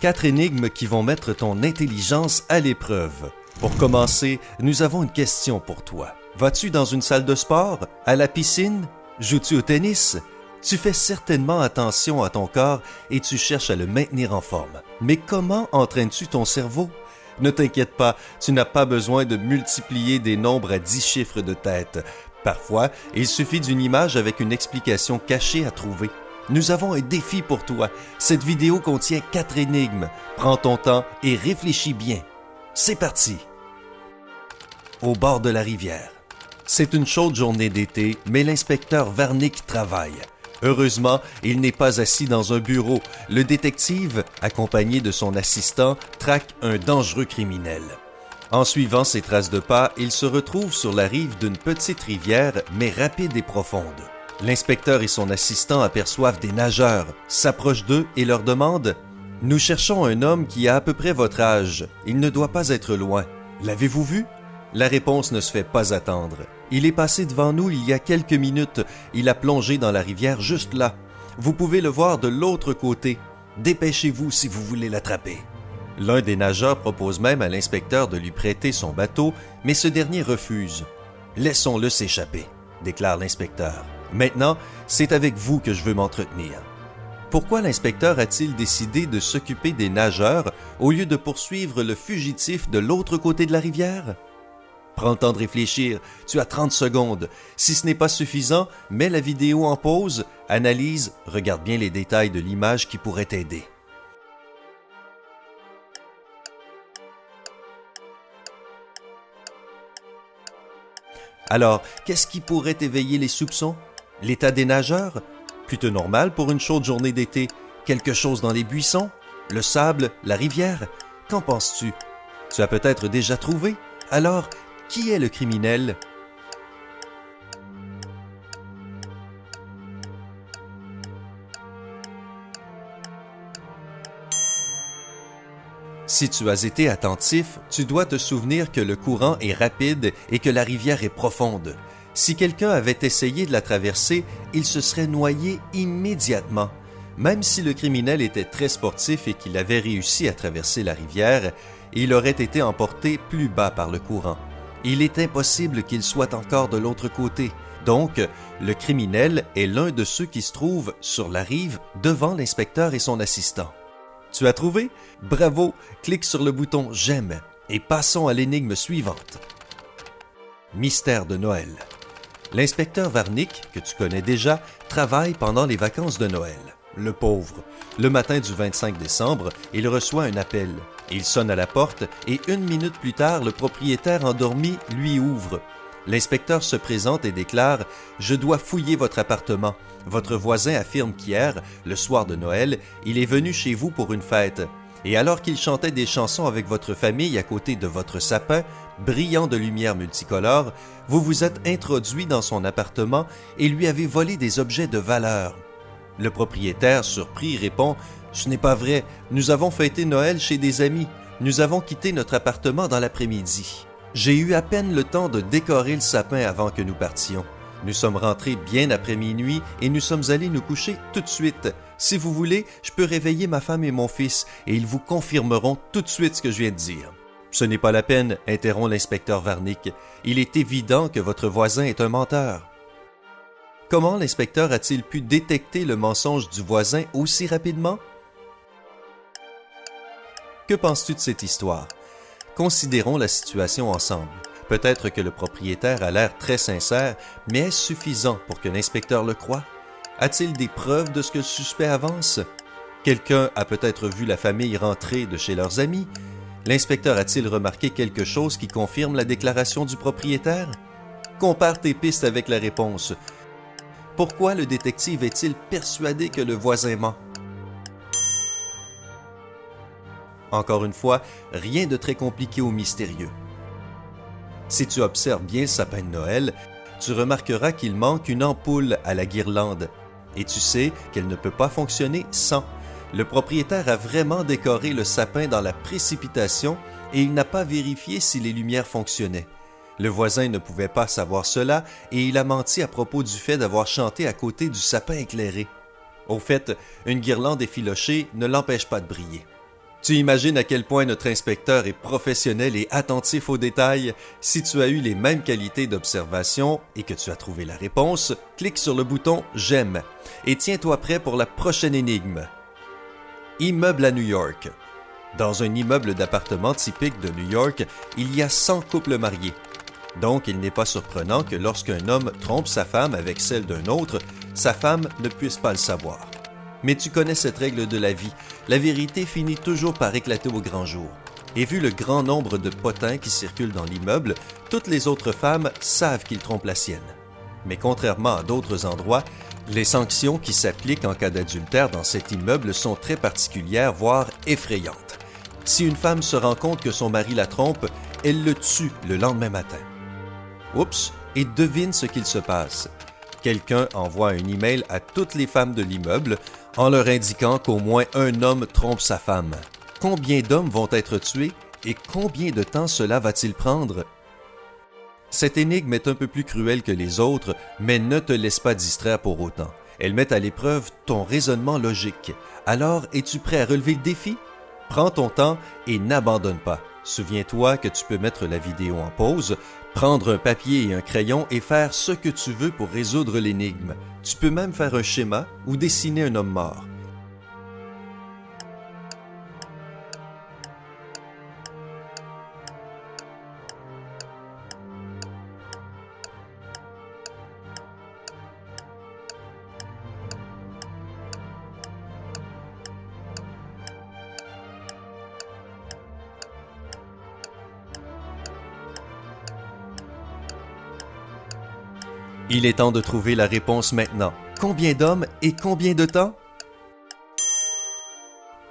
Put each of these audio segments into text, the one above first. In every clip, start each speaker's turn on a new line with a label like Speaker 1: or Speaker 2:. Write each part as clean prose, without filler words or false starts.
Speaker 1: 4 énigmes qui vont mettre ton intelligence à l'épreuve. Pour commencer, nous avons une question pour toi. Vas-tu dans une salle de sport? À la piscine? Joues-tu au tennis? Tu fais certainement attention à ton corps et tu cherches à le maintenir en forme. Mais comment entraînes-tu ton cerveau? Ne t'inquiète pas, tu n'as pas besoin de multiplier des nombres à 10 chiffres de tête. Parfois, il suffit d'une image avec une explication cachée à trouver. Nous avons un défi pour toi. Cette vidéo contient 4 énigmes. Prends ton temps et réfléchis bien. C'est parti! Au bord de la rivière. C'est une chaude journée d'été, mais l'inspecteur Varnick travaille. Heureusement, il n'est pas assis dans un bureau. Le détective, accompagné de son assistant, traque un dangereux criminel. En suivant ses traces de pas, il se retrouve sur la rive d'une petite rivière, mais rapide et profonde. L'inspecteur et son assistant aperçoivent des nageurs, s'approchent d'eux et leur demandent « Nous cherchons un homme qui a à peu près votre âge. Il ne doit pas être loin. L'avez-vous vu? » La réponse ne se fait pas attendre. Il est passé devant nous il y a quelques minutes. Il a plongé dans la rivière juste là. Vous pouvez le voir de l'autre côté. Dépêchez-vous si vous voulez l'attraper. L'un des nageurs propose même à l'inspecteur de lui prêter son bateau, mais ce dernier refuse. « Laissons-le s'échapper », déclare l'inspecteur. « Maintenant, c'est avec vous que je veux m'entretenir. » Pourquoi l'inspecteur a-t-il décidé de s'occuper des nageurs au lieu de poursuivre le fugitif de l'autre côté de la rivière? Prends le temps de réfléchir, tu as 30 secondes. Si ce n'est pas suffisant, mets la vidéo en pause, analyse, regarde bien les détails de l'image qui pourraient t'aider. Alors, qu'est-ce qui pourrait éveiller les soupçons? L'état des nageurs? Plutôt normal pour une chaude journée d'été. Quelque chose dans les buissons? Le sable? La rivière? Qu'en penses-tu? Tu as peut-être déjà trouvé? Alors, qui est le criminel? Si tu as été attentif, tu dois te souvenir que le courant est rapide et que la rivière est profonde. Si quelqu'un avait essayé de la traverser, il se serait noyé immédiatement. Même si le criminel était très sportif et qu'il avait réussi à traverser la rivière, il aurait été emporté plus bas par le courant. Il est impossible qu'il soit encore de l'autre côté. Donc, le criminel est l'un de ceux qui se trouvent sur la rive devant l'inspecteur et son assistant. Tu as trouvé? Bravo! Clique sur le bouton « J'aime » et passons à l'énigme suivante. Mystère de Noël. L'inspecteur Varnick, que tu connais déjà, travaille pendant les vacances de Noël. Le pauvre. Le matin du 25 décembre, il reçoit un appel. Il sonne à la porte et 1 minute plus tard, le propriétaire endormi lui ouvre. L'inspecteur se présente et déclare « Je dois fouiller votre appartement. Votre voisin affirme qu'hier, le soir de Noël, il est venu chez vous pour une fête. Et alors qu'il chantait des chansons avec votre famille à côté de votre sapin, brillant de lumière multicolore, vous vous êtes introduit dans son appartement et lui avez volé des objets de valeur. » Le propriétaire, surpris, répond « Ce n'est pas vrai, nous avons fêté Noël chez des amis. Nous avons quitté notre appartement dans l'après-midi. J'ai eu à peine le temps de décorer le sapin avant que nous partions. Nous sommes rentrés bien après minuit et nous sommes allés nous coucher tout de suite. Si vous voulez, je peux réveiller ma femme et mon fils et ils vous confirmeront tout de suite ce que je viens de dire. » « Ce n'est pas la peine, interrompt l'inspecteur Varnick. Il est évident que votre voisin est un menteur. » Comment l'inspecteur a-t-il pu détecter le mensonge du voisin aussi rapidement? Que penses-tu de cette histoire? Considérons la situation ensemble. Peut-être que le propriétaire a l'air très sincère, mais est-ce suffisant pour que l'inspecteur le croie? A-t-il des preuves de ce que le suspect avance? Quelqu'un a peut-être vu la famille rentrer de chez leurs amis. L'inspecteur a-t-il remarqué quelque chose qui confirme la déclaration du propriétaire? Compare tes pistes avec la réponse. Pourquoi le détective est-il persuadé que le voisin ment? Encore une fois, rien de très compliqué ou mystérieux. Si tu observes bien le sapin de Noël, tu remarqueras qu'il manque une ampoule à la guirlande. Et tu sais qu'elle ne peut pas fonctionner sans. Le propriétaire a vraiment décoré le sapin dans la précipitation et il n'a pas vérifié si les lumières fonctionnaient. Le voisin ne pouvait pas savoir cela et il a menti à propos du fait d'avoir chanté à côté du sapin éclairé. Au fait, une guirlande effilochée ne l'empêche pas de briller. Tu imagines à quel point notre inspecteur est professionnel et attentif aux détails? Si tu as eu les mêmes qualités d'observation et que tu as trouvé la réponse, clique sur le bouton « J'aime » et tiens-toi prêt pour la prochaine énigme. Immeuble à New York. Dans un immeuble d'appartements typique de New York, il y a 100 couples mariés. Donc, il n'est pas surprenant que lorsqu'un homme trompe sa femme avec celle d'un autre, sa femme ne puisse pas le savoir. Mais tu connais cette règle de la vie, la vérité finit toujours par éclater au grand jour. Et vu le grand nombre de potins qui circulent dans l'immeuble, toutes les autres femmes savent qu'il trompe la sienne. Mais contrairement à d'autres endroits, les sanctions qui s'appliquent en cas d'adultère dans cet immeuble sont très particulières, voire effrayantes. Si une femme se rend compte que son mari la trompe, elle le tue le lendemain matin. Oups, et devine ce qu'il se passe. Quelqu'un envoie un email à toutes les femmes de l'immeuble en leur indiquant qu'au moins un homme trompe sa femme. Combien d'hommes vont être tués et combien de temps cela va-t-il prendre? Cette énigme est un peu plus cruelle que les autres, mais ne te laisse pas distraire pour autant. Elle met à l'épreuve ton raisonnement logique. Alors, es-tu prêt à relever le défi? Prends ton temps et n'abandonne pas. Souviens-toi que tu peux mettre la vidéo en pause, prendre un papier et un crayon et faire ce que tu veux pour résoudre l'énigme. Tu peux même faire un schéma ou dessiner un homme mort. Il est temps de trouver la réponse maintenant. Combien d'hommes et combien de temps?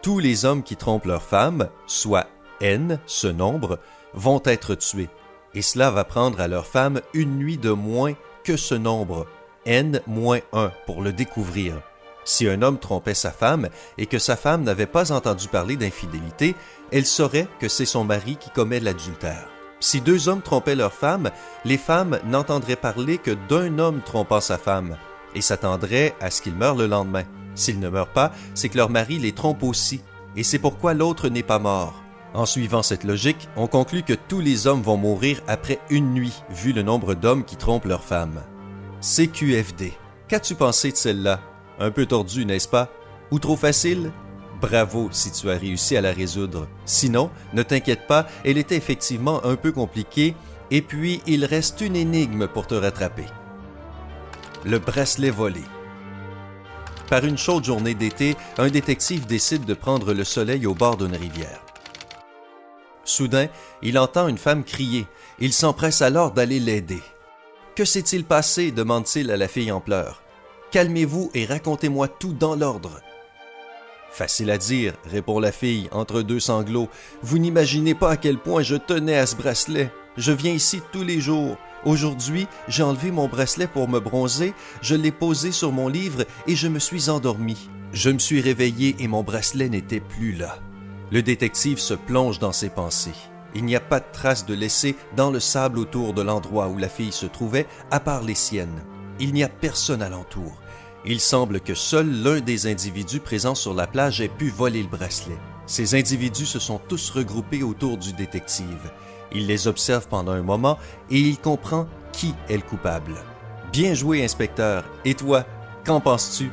Speaker 1: Tous les hommes qui trompent leur femme, soit N, ce nombre, vont être tués. Et cela va prendre à leur femme une nuit de moins que ce nombre, N-1, pour le découvrir. Si un homme trompait sa femme et que sa femme n'avait pas entendu parler d'infidélité, elle saurait que c'est son mari qui commet l'adultère. Si deux hommes trompaient leur femme, les femmes n'entendraient parler que d'un homme trompant sa femme et s'attendraient à ce qu'il meure le lendemain. S'il ne meurt pas, c'est que leur mari les trompe aussi, et c'est pourquoi l'autre n'est pas mort. En suivant cette logique, on conclut que tous les hommes vont mourir après une nuit, vu le nombre d'hommes qui trompent leur femme. CQFD. Qu'as-tu pensé de celle-là? Un peu tordue, n'est-ce pas? Ou trop facile? Bravo si tu as réussi à la résoudre. Sinon, ne t'inquiète pas, elle était effectivement un peu compliquée, et puis il reste une énigme pour te rattraper. Le bracelet volé. Par une chaude journée d'été, un détective décide de prendre le soleil au bord d'une rivière. Soudain, il entend une femme crier. Il s'empresse alors d'aller l'aider. « Que s'est-il passé ?» demande-t-il à la fille en pleurs. « Calmez-vous et racontez-moi tout dans l'ordre. » Facile à dire, répond la fille entre deux sanglots. Vous n'imaginez pas à quel point je tenais à ce bracelet. Je viens ici tous les jours. Aujourd'hui, j'ai enlevé mon bracelet pour me bronzer, je l'ai posé sur mon livre et je me suis endormi. Je me suis réveillé et mon bracelet n'était plus là. Le détective se plonge dans ses pensées. Il n'y a pas de traces de laissé dans le sable autour de l'endroit où la fille se trouvait, à part les siennes. Il n'y a personne alentour. Il semble que seul l'un des individus présents sur la plage ait pu voler le bracelet. Ces individus se sont tous regroupés autour du détective. Il les observe pendant un moment et il comprend qui est le coupable. Bien joué, inspecteur. Et toi, qu'en penses-tu?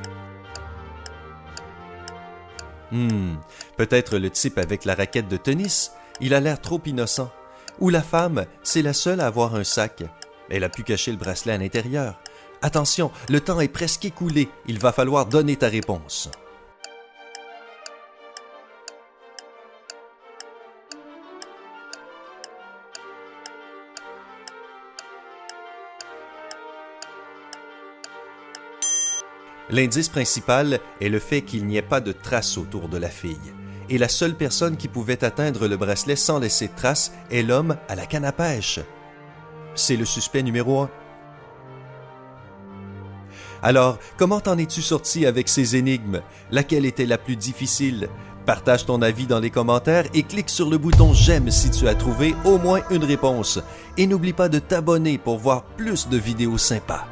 Speaker 1: Peut-être le type avec la raquette de tennis. Il a l'air trop innocent. Ou la femme, c'est la seule à avoir un sac. Elle a pu cacher le bracelet à l'intérieur. Attention, le temps est presque écoulé. Il va falloir donner ta réponse. L'indice principal est le fait qu'il n'y ait pas de traces autour de la fille. Et la seule personne qui pouvait atteindre le bracelet sans laisser de traces est l'homme à la canne à pêche. C'est le suspect numéro 1. Alors, comment t'en es-tu sorti avec ces énigmes? Laquelle était la plus difficile? Partage ton avis dans les commentaires et clique sur le bouton « J'aime » si tu as trouvé au moins une réponse. Et n'oublie pas de t'abonner pour voir plus de vidéos sympas.